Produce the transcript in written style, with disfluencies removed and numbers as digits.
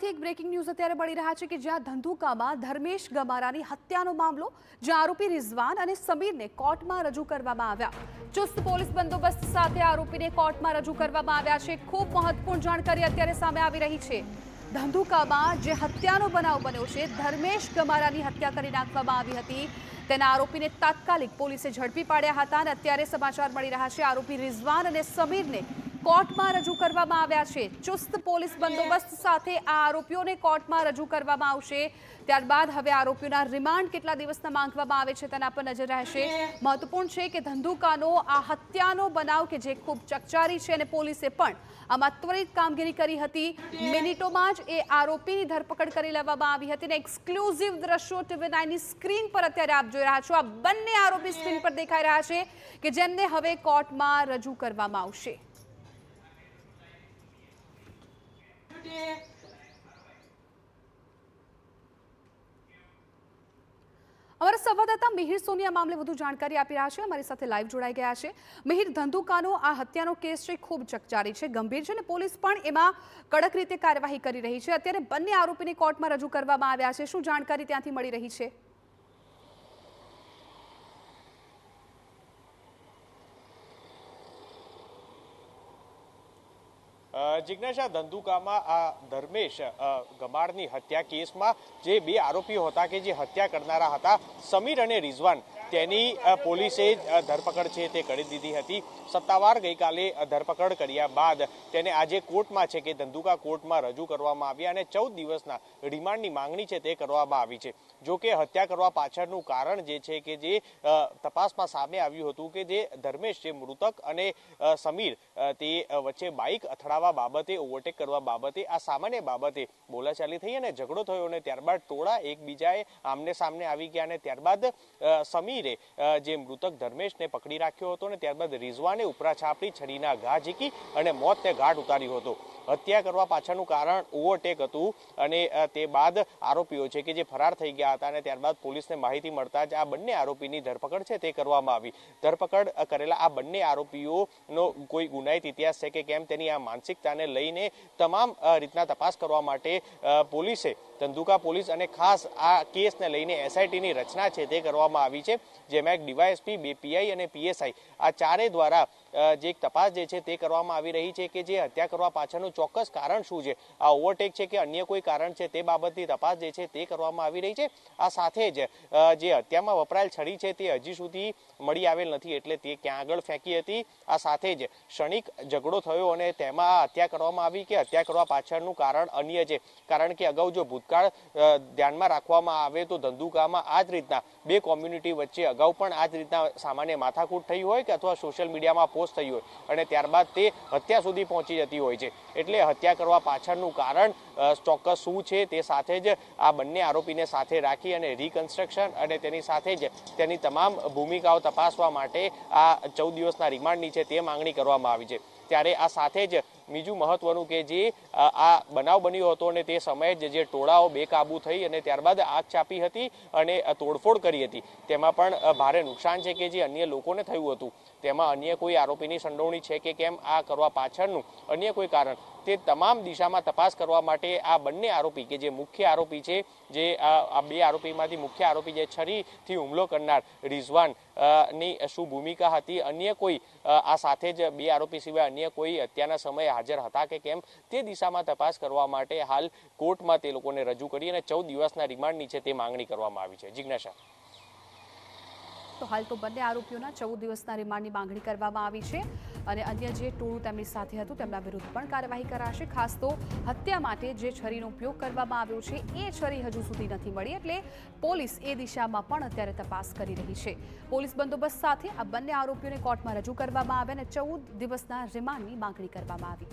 અમદાવાદથી એક breaking news અત્યારે મળી રહ્યા છે કે જ્યાં ધંધુકામાં ધર્મેશ ગમારાની હત્યાનો મામલો, જ્યાં આરોપી રિઝવાન અને સમીરને કોર્ટમાં રજૂ કરવામાં આવ્યા। ચુસ્ત પોલીસ બંદોબસ્ત સાથે આરોપીને કોર્ટમાં રજૂ કરવામાં આવ્યા છે। ખૂબ મહત્વપૂર્ણ જાણકારી અત્યારે સામે આવી રહી છે। ધંધુકામાં જે હત્યાનો બનાવ બન્યો છે, ધર્મેશ ગમારાની હત્યા કરી નાખવામાં આવી હતી, તેના આરોપીને તાત્કાલિક પોલીસે ઝડપી પાડ્યા હતા અને અત્યારે સમાચાર મળી રહ્યા છે આરોપી રિઝવાન અને સમીરને કોર્ટમાં રજૂ કરવામાં આવ્યા છે। ચુસ્ત પોલીસ બંદોબસ્ત સાથે આ આરોપીઓને કોર્ટમાં રજૂ કરવામાં આવશે। ત્યારબાદ હવે આરોપીઓના રિમાન્ડ કેટલા દિવસના માંગવામાં આવે છે તેના પર નજર રહેશે। મહત્વપૂર્ણ છે કે ધંધુકાનો આ હત્યાનો બનાવ કે જે ખૂબ ચકચારી છે અને પોલીસે પણ આમાં ત્વરિત કામગીરી કરી હતી। મિનિટોમાં જ એ આરોપીની ધરપકડ કરી લેવામાં આવી હતી અને એક્સક્લુઝિવ દ્રશ્યો TV9ની સ્ક્રીન પર અત્યારે આપ જોઈ રહ્યા છો। આ બંને આરોપી સ્ક્રીન પર દેખાઈ રહ્યા છે કે જેમને હવે કોર્ટમાં રજૂ કરવામાં આવશે। અમારા સંવાદદાતા મિહિર સોની આ મામલે વધુ જાણકારી આપી રહ્યા છે, અમારી સાથે લાઈવ જોડાઈ ગયા છે। મિહિર, ધંધુકાનો આ હત્યાનો કેસ છે ખૂબ ચકચારી છે, ગંભીર છે અને પોલીસ પણ એમાં કડક રીતે કાર્યવાહી કરી રહી છે। અત્યારે બંને આરોપીને કોર્ટમાં રજૂ કરવામાં આવ્યા છે, શું જાણકારી ત્યાંથી મળી રહી છે? જિજ્ઞાસા, ધંધુકામાં આ ધર્મેશ ગમારની હત્યા કેસમાં જે બે આરોપીઓ હતા કે જે હત્યા કરનારા હતા, સમીર અને રિઝવાન, તેની પોલીસે ધરપકડ છે તે કરી દીધી હતી। સત્તાવાર ગઈકાલે ધરપકડ કર્યા બાદ તેને આજે કોર્ટમાં છે કે ધંધુકા કોર્ટમાં રજૂ કરવામાં આવ્યા અને 14 દિવસના રિમાન્ડની માંગણી છે તે કરવામાં આવી છે। જો કે હત્યા કરવા પાછળનું કારણ જે છે કે જે તપાસમાં સામે આવ્યું હતું કે જે ધર્મેશ છે મૃતક અને સમીર તે વચ્ચે બાઇક અથડાવા બાબતે, ઓવરટેક કરવા બાબતે, આ સામાન્ય બાબતે બોલાચાલી થઈ અને ઝઘડો થયો અને ત્યારબાદ ટોળા એકબીજાએ આમને સામને આવી ગયા અને ત્યારબાદ સમીરે જે મૃતક ધર્મેશને પકડી રાખ્યો હતો અને ત્યારબાદ રિઝવાને ઉપરા છાપડી છરીના ઘા ઝીકી અને મોતને ઘાટ ઉતાર્યો હતો। હત્યા કરવા પાછળનું કારણ ઓવરટેક હતું અને તે બાદ આરોપીઓ છે કે જે ફરાર થઈ ગયા હતા અને ત્યારબાદ પોલીસને માહિતી મળતા જ આ બંને આરોપીની ધરપકડ છે તે કરવામાં આવી। ધરપકડ કરેલા આ બંને આરોપીઓનો કોઈ ગુનાહિત ઇતિહાસ છે કે કેમ તેની આ માનસિકતાને લઈને તમામ રીતના તપાસ કરવા માટે પોલીસે, ધંધુકા પોલીસ અને ખાસ આ કેસને લઈને SITની રચના છે તે કરવામાં આવી છે, જેમાં એક ડીવાયએસપી, 2 PI અને PSI આ ચારે દ્વારા જે એક તપાસ જે છે તે કરવામાં આવી રહી છે કે જે હત્યા કરવા પાછળનું ચોક્કસ કારણ શું છે, આ ઓવરટેક છે કે અન્ય કોઈ કારણ છે તે બાબતની તપાસ જે છે તે કરવામાં આવી રહી છે। આ સાથે જ જે હત્યામાં વપરાયેલ છરી છે તે હજી સુધી મળી આવેલ નથી, એટલે તે ક્યાં આગળ ફેંકી હતી। આ સાથે જ ક્ષણિક ઝઘડો થયો અને તેમાં હત્યા કરવામાં આવી કે હત્યા કરવા પાછળનું કારણ અન્ય છે, કારણ કે અગાઉ જો ભૂતકાળ ધ્યાનમાં રાખવામાં આવે તો ધંધુકામાં આ જ રીતના બે કોમ્યુનિટી વચ્ચે અગાઉ પણ આ જ રીતના સામાન્ય માથાકૂટ થઈ હોય કે અથવા સોશિયલ મીડિયામાં પોસ્ટ થઈ હોય અને ત્યારબાદ તે હત્યા સુધી પહોંચી જતી હોય છે। એટલે હત્યા કરવા પાછળનું કારણ ચોક્કસ શું છે તે સાથે જ આ બંને આરોપીને સાથે રાખી અને રિકન્સ્ટ્રક્શન અને તેની સાથે જ તેની તમામ ભૂમિકાઓ તપાસવા માટે આ 14 દિવસના રિમાન્ડની છે તે માંગણી કરવામાં આવી છે। ત્યારે આ સાથે જ બીજું મહત્વનું કે જે આ બનાવ બન્યો હતો અને તે સમયે જે ટોળાઓ બેકાબૂ થઈ અને ત્યારબાદ આગ ચાપી હતી અને તોડફોડ કરી હતી, તેમાં પણ ભારે નુકસાન છે કે જે અન્ય લોકોને થયું હતું, તેમાં અન્ય કોઈ આરોપીની સંડોવણી છે કે કેમ, આ કરવા પાછળનું અન્ય કોઈ કારણ, તે તમામ દિશામાં તપાસ કરવા માટે આ બંને આરોપી કે જે મુખ્ય આરોપી છે, જે આ બે આરોપીમાંથી મુખ્ય આરોપી જે છરીથી હુમલો કરનાર રિઝવાન ની શું ભૂમિકા હતી, અન્ય કોઈ આ સાથે જ બે આરોપી સિવાય અન્ય કોઈ હત્યાના સમયે હાજર હતા કે કેમ, તે દિશામાં તપાસ કરવા માટે હાલ કોર્ટમાં તે લોકોને રજૂ કરી અને 14 દિવસના રિમાન્ડની છે તે માંગણી કરવામાં આવી છે। જિજ્ઞાસા, તો હાલ તો બંને આરોપીઓના 14 દિવસના રિમાન્ડની માંગણી કરવામાં આવી છે અને અન્ય જે ટોળું તેમની સાથે હતું તેમના વિરુદ્ધ પણ કાર્યવાહી કરાશે। ખાસ તો હત્યા માટે જે છરીનો ઉપયોગ કરવામાં આવ્યો છે એ છરી હજુ સુધી નથી મળી, એટલે પોલીસ એ દિશામાં પણ અત્યારે તપાસ કરી રહી છે। પોલીસ બંદોબસ્ત સાથે આ બંને આરોપીઓને કોર્ટમાં રજૂ કરવામાં આવ્યા અને 14 દિવસના રિમાન્ડની માંગણી કરવામાં આવી।